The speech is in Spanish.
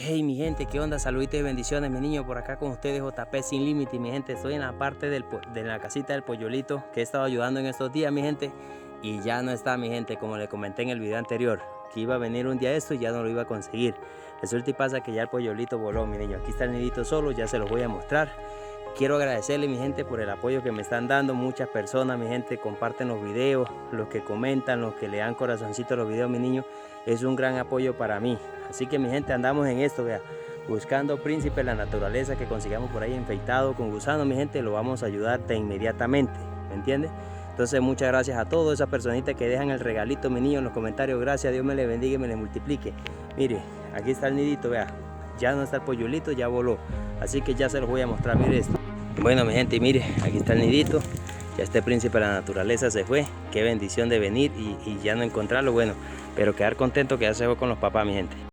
Hey mi gente, ¿qué onda? Saluditos y bendiciones, mi niño, por acá con ustedes JP Sin Límite, mi gente. Estoy en la parte de la casita del Pollolito que he estado ayudando en estos días, mi gente. Y ya no está, mi gente, como le comenté en el video anterior, que iba a venir un día esto y ya no lo iba a conseguir. Resulta y pasa que ya el Pollolito voló, mi niño. Aquí está el nidito solo, ya se los voy a mostrar. Quiero agradecerle, mi gente, por el apoyo que me están dando. Muchas personas, mi gente, comparten los videos, los que comentan, los que le dan corazoncito a los videos, mi niño. Es un gran apoyo para mí. Así que, mi gente, andamos en esto, vea, buscando príncipe de la naturaleza que consigamos por ahí infectado con gusano, mi gente, lo vamos a ayudar de inmediatamente, ¿me entiende? Entonces, muchas gracias a todas esas personitas que dejan el regalito, mi niño, en los comentarios. Gracias, Dios me le bendiga y me le multiplique. Mire, aquí está el nidito, vea, ya no está el Pollolito, ya voló. Así que ya se los voy a mostrar, mire esto. Bueno, mi gente, mire, aquí está el nidito. Ya este príncipe de la naturaleza se fue. Qué bendición de venir y ya no encontrarlo, bueno, pero quedar contento que ya se fue con los papás, mi gente.